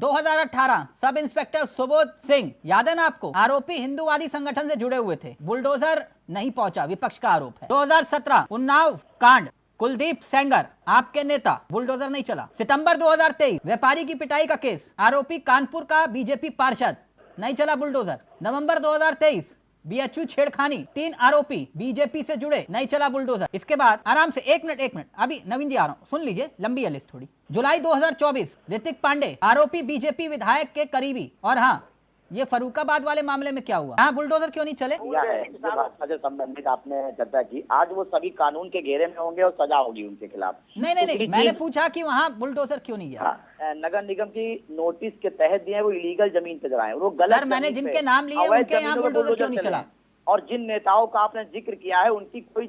2018 sub inspector Subodh Singh, याद है ना आपको, आरोपी हिंदूवादी संगठन से जुड़े हुए थे, बुलडोजर नहीं पहुंचा, विपक्ष का आरोप है। 2017 उन्नाव कांड, कुलदीप सेंगर आपके नेता, बुलडोजर नहीं चला। सितंबर 2023 व्यापारी की पिटाई का केस, आरोपी कानपुर का बीजेपी पार्षद, नहीं चला बुलडोजर। नवंबर 2023 बीएचयू छेड़खानी, 3 आरोपी बीजेपी से जुड़े, नहीं चला बुलडोजर। इसके बाद आराम से एक मिनट अभी नवीन जी आ रहा हूं, सुन लीजिए, लंबी है लिस्ट थोड़ी। जुलाई 2024 ऋतिक पांडे, आरोपी बीजेपी विधायक के करीबी। और हाँ, ये फरूखाबाद वाले मामले में क्या हुआ, हाँ बुलडोजर क्यों नहीं चले? से संबंधित आपने चर्चा की, आज वो सभी कानून के घेरे में होंगे और सजा होगी उनके खिलाफ। नहीं, मैंने पूछा कि वहाँ बुलडोजर क्यों नहीं गया। नगर निगम की नोटिस के तहत दिए, वो इलीगल जमीन पे जराए, वो गलत। सर मैंने जिनके नाम लिए उनके यहाँ बुलडोजर क्यों नहीं चला? और जिन नेताओं का आपने जिक्र किया है उनकी कोई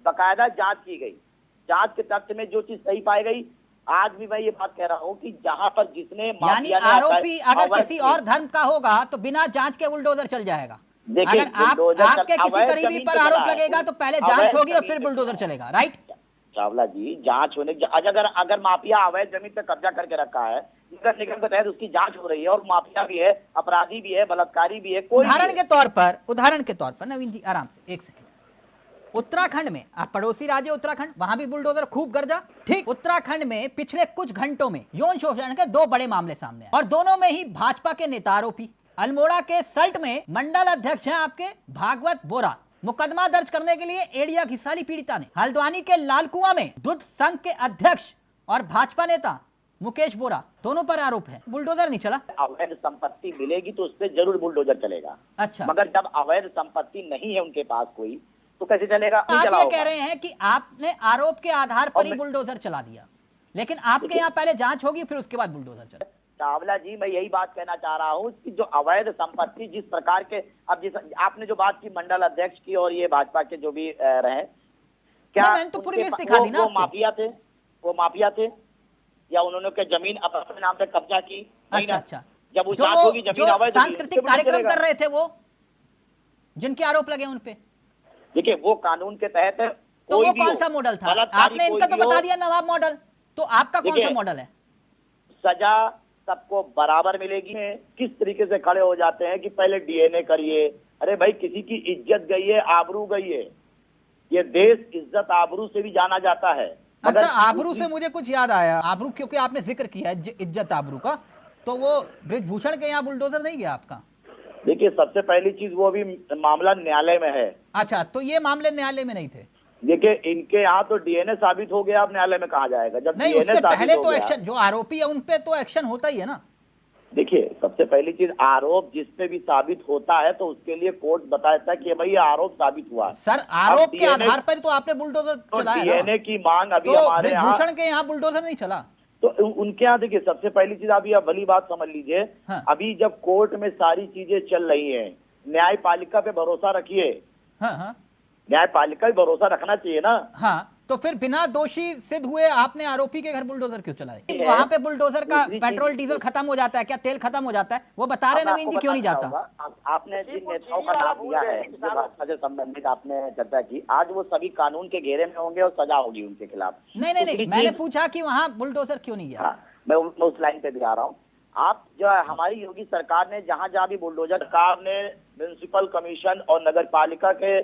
बकायदा जांच की गई, जांच के तथ्य में जो चीज सही पाई गई। आज भी मैं ये बात कह रहा हूँ कि जहां पर जिसने, यानी आरोपी अगर किसी और धर्म का होगा तो बिना जांच के बुलडोजर चल जाएगा। अगर आपके किसी करीबी पर आरोप लगेगा तो पहले जांच होगी और फिर बुलडोजर चलेगा, राइट? चावला जी, जांच होने, अगर माफिया अवैध जमीन पे कब्जा करके रखा है, नगर निगम के तहत उसकी जांच हो रही है, और माफिया भी है, अपराधी भी है, बलात्कारी भी है, कोई उदाहरण के तौर पर नवीन जी आराम से एक सेकंड, उत्तराखंड में, आप पड़ोसी राज्य उत्तराखंड, वहां भी बुलडोजर खूब गर्जा। ठीक, उत्तराखंड में पिछले कुछ घंटों में यौन शोषण के 2 बड़े मामले सामने आए और दोनों में ही भाजपा के नेता आरोपी। अल्मोड़ा के सल्ट में मंडल अध्यक्ष हैं आपके भागवत बोरा, मुकदमा दर्ज करने के लिए एड़िया घिसाली पीड़िता ने। हल्द्वानी के लालकुआं में दूध संघ के अध्यक्ष और भाजपा नेता मुकेश बोरा, दोनों पर आरोप है, बुलडोजर नहीं चला। अवैध संपत्ति मिलेगी तो उस पर जरूर बुलडोजर चलेगा। अच्छा, मगर जब अवैध संपत्ति नहीं है उनके पास कोई, तो कैसे चलेगा? आप ये कह रहे हैं कि आपने आरोप के आधार पर ही बुलडोजर चला दिया, लेकिन आपके यहाँ पहले जांच होगी फिर उसके बाद बुलडोजर चले। चावला जी, मैं यही बात कहना चाह रहा हूँ कि जो अवैध संपत्ति जिस प्रकार के, अब जिस आपने जो बात की मंडल अध्यक्ष की और ये भाजपा के जो भी रहे, क्या मैंने तो पूरी लिस्ट दिखा दी ना, वो माफिया थे या उन्होंने के जमीन अपने नाम पे कब्जा की? अच्छा, जब वो जांच होगी, जमीन अवैध, सांस्कृतिक कार्यक्रम कर रहे थे वो, जिनके आरोप लगे उन पे, देखिए वो कानून के तहत है। तो वो कौन सा मॉडल था? आपने इनका तो बता दिया नवाब मॉडल, तो आपका कौन सा मॉडल है? सजा सबको बराबर मिलेगी। किस तरीके से खड़े हो जाते हैं कि पहले डीएनए करिए। अरे भाई, किसी की इज्जत गई है, आबरू गई है। ये देश इज्जत आबरू से भी जाना जाता है। अच्छा, आबरू से मुझे कुछ याद आया, आबरू क्योंकि आपने जिक्र किया है इज्जत आबरू का, तो वो बृजभूषण के यहाँ बुलडोजर नहीं गया आपका? देखिए, सबसे पहली चीज, वो अभी मामला न्यायालय में है। अच्छा, तो ये मामले न्यायालय में नहीं थे? देखिए, इनके यहाँ तो डीएनए साबित हो गया, अब न्यायालय में कहा जाएगा। जब नहीं, उससे पहले तो एक्शन, जो आरोपी है उन पे तो एक्शन होता ही है ना। देखिए, सबसे पहली चीज, आरोप जिस पे भी साबित होता है तो उसके लिए कोर्ट बताता है कि भाई आरोप साबित हुआ। सर, आरोप के आधार पर तो आपने बुलडोजर चलाया। डीएनए की मांग अभी हमारे यहाँ, भूषण के यहाँ बुलडोजर नहीं चला तो उनके यहाँ देखिए, सबसे पहली चीज, अभी आप भली बात समझ लीजिए। हाँ। अभी जब कोर्ट में सारी चीजें चल रही हैं, न्यायपालिका पे भरोसा रखिए। हाँ, न्यायपालिका पे भरोसा रखना चाहिए ना। हाँ, तो फिर बिना दोषी सिद्ध हुए आपने आरोपी के घर बुलडोजर क्यों चलाए? वहाँ पे बुलडोजर का पेट्रोल डीजल खत्म हो जाता है क्या, तेल खत्म हो जाता है? वो बता रहे नवीन जी, क्यों नहीं जाता? आपने जिन नेताओं का नाम लिया है, से संबंधित आपने चर्चा की, आज वो सभी कानून के घेरे में होंगे और सजा होगी उनके खिलाफ। नहीं, मैंने पूछा कि वहाँ बुलडोजर क्यों नहीं गया। मैं उस लाइन पे भी आ रहा हूँ। आप जो हमारी योगी सरकार ने जहाँ जहाँ भी बुलडोजर, सरकार ने म्युनिसिपल कमीशन और नगर पालिका के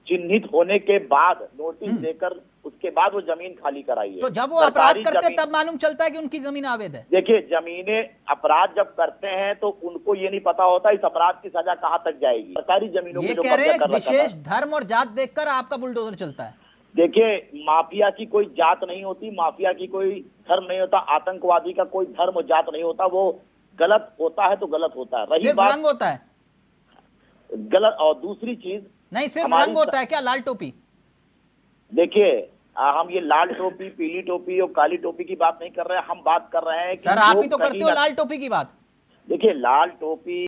चिन्हित होने के बाद नोटिस देकर उसके बाद वो जमीन खाली कराई है। तो जब वो अपराध करते तब मालूम चलता है कि उनकी जमीन अवैध है। देखिए, जमीनें, अपराध जब करते हैं तो उनको ये नहीं पता होता इस अपराध की सजा कहाँ तक जाएगी। सरकारी जमीनों ये कह रहे हैं विशेष धर्म और जात देखकर आपका बुलडोजर चलता है। देखिए, माफिया की कोई जात नहीं होती, माफिया की कोई धर्म नहीं होता, आतंकवादी का कोई धर्म और जात नहीं होता। वो गलत होता है तो गलत होता है। रही बात, रंग होता है गलत। और दूसरी चीज, नहीं सिर्फ रंग होता है क्या? लाल टोपी, देखिए, हम ये लाल टोपी, पीली टोपी और काली टोपी की बात नहीं कर रहे हैं। हम बात कर रहे हैं कि सर, आप ही तो करते हो लाल टोपी की बात। देखिए, लाल टोपी